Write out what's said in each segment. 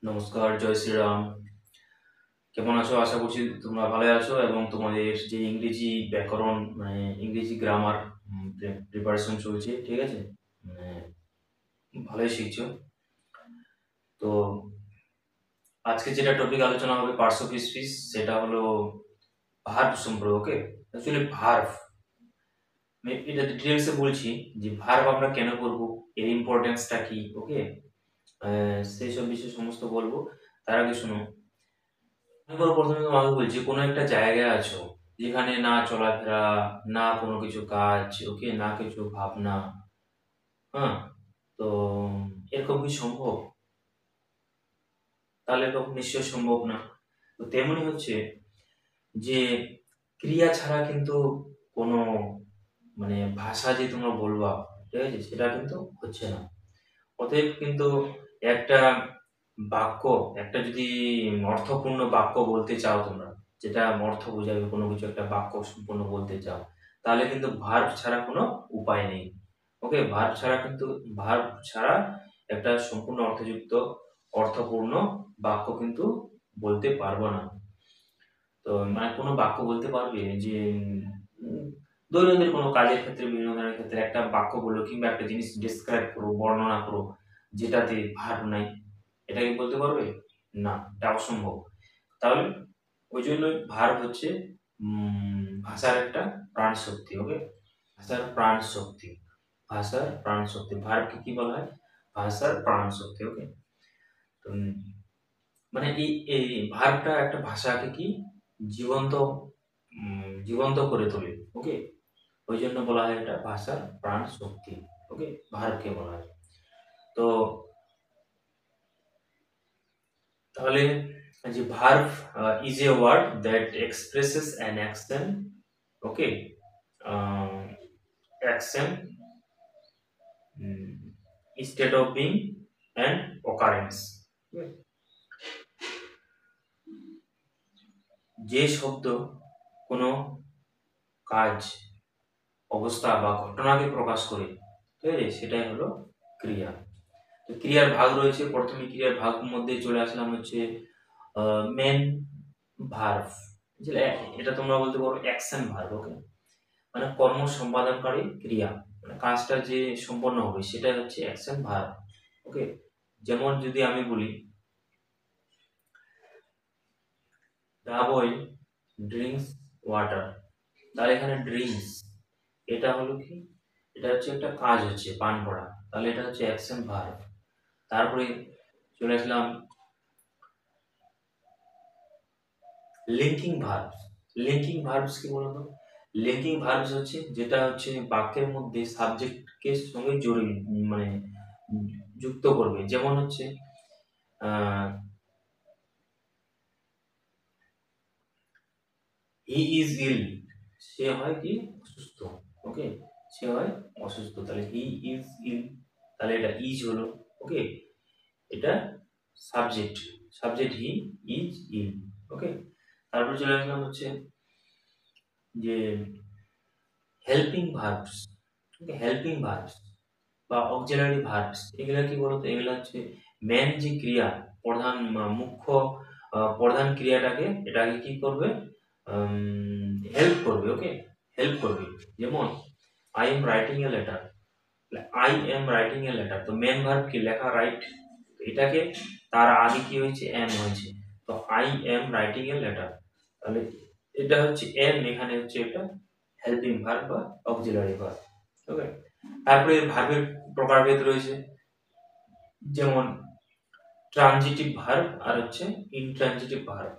নমস্কার, জয় শ্রীরাম। কেমন আছো? আশা করছি তোমরা ভালো আছো এবং তোমাদের যে ইংরেজি ব্যাকরণ মানে ইংরেজি গ্রামার প্রিপারেশন চলছে, ঠিক আছে? মানে ভালোই শিখছো। তো আজকে যেটা টপিক আলোচনা হবে পার্টস অফ স্পিচ, সেটা হলো ভার্ব সম্পর্কে। ওকে, অ্যাকচুয়ালি ভার্ব আমি এটা ডিটেলসে বলছি যে ভার্ব আমরা কেন করব, এর ইম্পর্টেন্সটা কি। ওকে, সেই সব বিষয়ে সমস্ত বলবো। তার আগে শোনো, এবার প্রথমে তোমাকে বলছি, কোনো একটা জায়গায় আছো যেখানে না চলাফেরা, না কোনো কিছু কাজ, ওকে, না কিছু ভাবনা। হ্যাঁ, তো এরকম কি সম্ভব? তাহলে এরকম নিশ্চয় সম্ভব না। তো তেমনি হচ্ছে যে ক্রিয়া ছাড়া কিন্তু কোনো মানে ভাষা যে তোমরা বলবা, ঠিক আছে, সেটা কিন্তু হচ্ছে না। অতএব কিন্তু একটা বাক্য, একটা যদি অর্থপূর্ণ বাক্য বলতে চাও তোমরা, যেটা অর্থ বোঝাবে কোনো কিছু, একটা বাক্য সম্পূর্ণ বলতে চাও, তাহলে কিন্তু ভার্ব ছাড়া কোনো উপায় নেই। ওকে, ভার্ব ছাড়া একটা সম্পূর্ণ অর্থযুক্ত অর্থপূর্ণ বাক্য কিন্তু বলতে পারবো না। তো মানে কোনো বাক্য বলতে পারবে যে উম, দৈনন্দিন কোনো কাজের ক্ষেত্রে, বিভিন্ন ধরনের ক্ষেত্রে একটা বাক্য বললো কিংবা একটা জিনিস ডিসক্রাইব করো, বর্ণনা করো, যেটাতে ভার্ব নাই, এটা কি বলতে পারবে? না, এটা অসম্ভব। তাহলে ওই জন্য ভার্ব হচ্ছে ভাষার একটা প্রাণ শক্তি। ওকে, ভাষার প্রাণ শক্তি, ভাষার প্রাণ শক্তি, ভার্বকে কি বলা হয়? ভাষার প্রাণ শক্তি। ওকে, তো মানে এই ভার্বটা একটা ভাষাকে কি জীবন্ত জীবন্ত করে তোলে। ওকে, ওই জন্য বলা হয় এটা ভাষার প্রাণ শক্তি। ওকে, ভার্বকে বলা হয়। তো তাহলে যে verb is a word that expresses an action. Okay, action instead of being an occurrence. যে শব্দ কোনো কাজ, অবস্থা বা ঘটনাকে প্রকাশ করে, ঠিক আছে, সেটাই হলো ক্রিয়া। তো ক্রিয়ার ভাগ রয়েছে। প্রথমে ক্রিয়ার ভাগ মধ্যে চলে আসলাম হচ্ছে মেন ভার্ব। এটা তোমরা বলতে পারো অ্যাকশন ভার্ব। ওকে, মানে কর্ম সম্পাদনকারী ক্রিয়া, মানে কাজটা যে সম্পন্ন হবে সেটাই হচ্ছে অ্যাকশন ভার্ব। ওকে, যেমন যদি আমি বলি দা বয় ড্রিঙ্কস ওয়াটার, তাহলে এখানে ড্রিঙ্কস এটা হলো কি, এটা হচ্ছে একটা কাজ, হচ্ছে পান করা, তাহলে এটা হচ্ছে অ্যাকশন ভার্ব। তারপরে চলে আসলাম লিঙ্কিং ভার্বস। লিঙ্কিং ভার্বস কি বলতো? লিঙ্কিং ভার্বস হচ্ছে যেটা হচ্ছে বাক্যের মধ্যে সাবজেক্টকে সঙ্গে জড়িয়ে মানে উম, যুক্ত করবে। যেমন হচ্ছে হি ইজ ইল, সে হয় কি অসুস্থ। ওকে, সে হয় অসুস্থ, তাহলে হি ইজ ইল, তাহলে এটা ইজ হলো। ওকে, এটা subject, subject he is ill. Okay, তারপর চলে আসলাম হচ্ছে যে helping verbs. Okay, helping verbs বা অক্সিলারি ভার্বস, এগুলা কি বলতো? এগুলা হচ্ছে মেন যে ক্রিয়া, প্রধান মুখ্য প্রধান ক্রিয়াটাকে, এটাকে কি করবে? হেল্প করবে। ওকে, হেল্প করবে। যেমন I am writing a letter, I am writing a letter, তো মেন ভার্ব কি? লেখা, রাইট। এটাকে তার আগে কি হয়েছে? এম হয়েছে, তো I am writing a letter, তাহলে এটা হচ্ছে এম, এখানে হচ্ছে এটা হেল্পিং ভার্ব বা অক্সিলারি ভার্ব। ওকে, তারপরে ভার্বের প্রকারভেদ রয়েছে, যেমন ট্রানজিটিভ ভার্ব আর হচ্ছে ইনট্রানজিটিভ ভার্ব।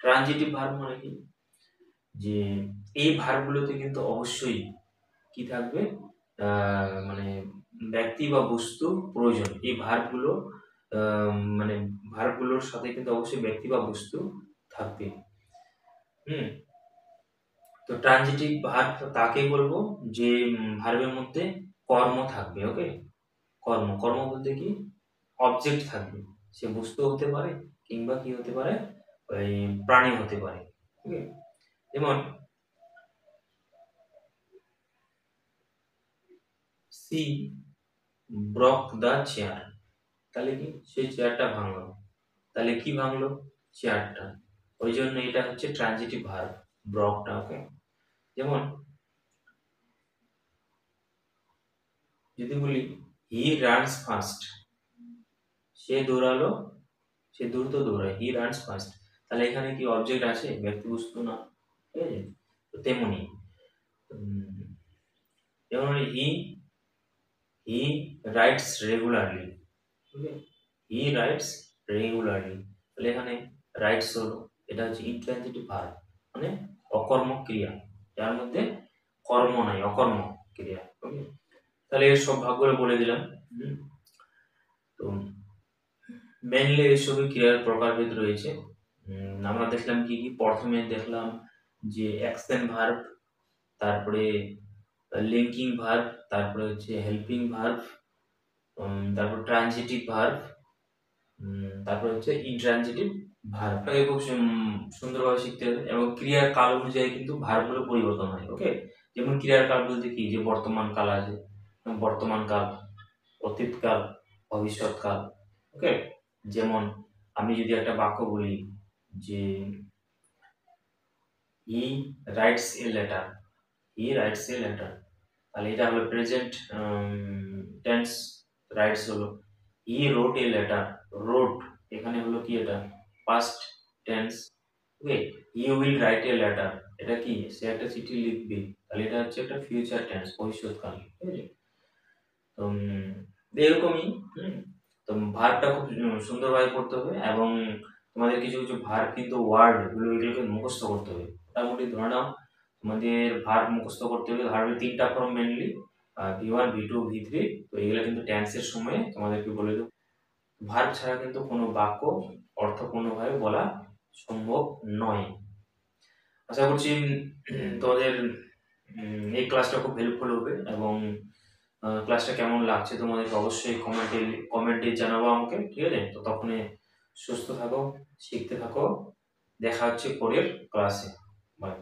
ট্রানজিটিভ ভার্ব মানে কি? যে এই ভার্বগুলোতে কিন্তু অবশ্যই কি থাকবে? মানে ব্যক্তি বা বস্তু প্রয়োজন। এই ভার্বগুলো মানে ভার্বগুলোর সাথে কিন্তু অবশ্যই ব্যক্তি বা বস্তু থাকবে। হুম, তো ট্রানজিটিভ ভার্ব তাকেই বলবো যে ভার্বের মধ্যে কর্ম থাকবে। ওকে, কর্ম, কর্ম বলতে কি? অবজেক্ট থাকবে, সে বস্তু হতে পারে কিংবা কি হতে পারে, ওই প্রাণী হতে পারে। ওকে, যেমন সি ব্রক দ্য চেয়ার, তাহলে কি? সেই চেয়ারটা ভাঙলো। তাহলে কি ভাঙলো, চেয়ারটা। ওই জন্য এটা হচ্ছে ট্রানজিটিভ ভার্ব, ব্রকটা। ওকে, যেমন যদি বলি হি রানস ফাস্ট, সে দৌড়ালো, সে দ্রুত দৌড়ায়, হি রানস ফাস্ট। তাহলে এখানে কি অবজেক্ট আছে, ব্যক্তি বস্তু না, ঠিক আছে। তো তেমনি যেমন he writes regularly, he writes regularly. তাহলে এখানে রাইটস হলো, এটা হচ্ছে ইন্ট্রানজিটিভ ভার্ব, মানে অকর্মক ক্রিয়া, যার মধ্যে কর্ম নাই, অকর্মক ক্রিয়া। ওকে, তাহলে এর সব ভাগগুলো বলে দিলাম। তো মেনলি এসবই ক্রিয়ার প্রকারভেদ রয়েছে। আমরা দেখলাম কি কি, প্রথমে দেখলাম যে অ্যাকশন ভার্ব, তারপরে লিঙ্কিং ভার্ব, তারপরে হচ্ছে হেল্পিং ভার্ব, তারপর ট্রানজিটিভ ভার্ব, তারপর হচ্ছে ইন্ট্রানজিটিভ ভার্ব। এটাকে খুব সুন্দরভাবে শিখতে হবে, এবং ক্রিয়ার কাল অনুযায়ী কিন্তু ভার্বগুলো পরিবর্তন হয়। ওকে, যেমন ক্রিয়ার কাল বলতে কি, যে বর্তমান কাল আছে, বর্তমান কাল, অতীতকাল, ভবিষ্যৎকাল। ওকে, যেমন আমি যদি একটা বাক্য বলি যে he writes a letter, he writes a letter, তাহলে এটা হলো প্রেজেন্ট টেন্স, রাইটস হলো হি রোট এ লেটার, রোট এখানে হলো কি, এটা past tense. Okay, he will write a letter, এটা কি, সে একটা চিঠি লিখবে, তাহলে এটা হচ্ছে একটা ফিউচার টেন্স, ভবিষ্যৎকাল। ঠিক আছে, তো এরকমই। তো ভার্বটা খুব সুন্দরভাবে পড়তে হবে, এবং তোমাদের কিছু কিছু ভার্ব কিন্তু ওয়ার্ড এগুলোকে মুখস্থ করতে হবে। মোটামুটি ধরে নাও তোমাদের ভার্ব মুখস্থ করতে হবে, ভার্বের 3টা form mainly, V1 V2 V3। তো এগুলো কিন্তু টেন্সের সময় তোমাদেরকে বলে দেবো। ভার্ব ছাড়া কিন্তু কোনো বাক্য অর্থপূর্ণভাবে বলা সম্ভব নয়। আশা করছি তোমাদের এই ক্লাসটা খুব হেল্পফুল হবে, এবং ক্লাসটা কেমন লাগছে তোমাদেরকে অবশ্যই কমেন্টে জানাবো আমাকে। ঠিক আছে, তো তখন সুস্থ থাকো, শিখতে থাকো, দেখা হচ্ছে পরের ক্লাসে। বাই।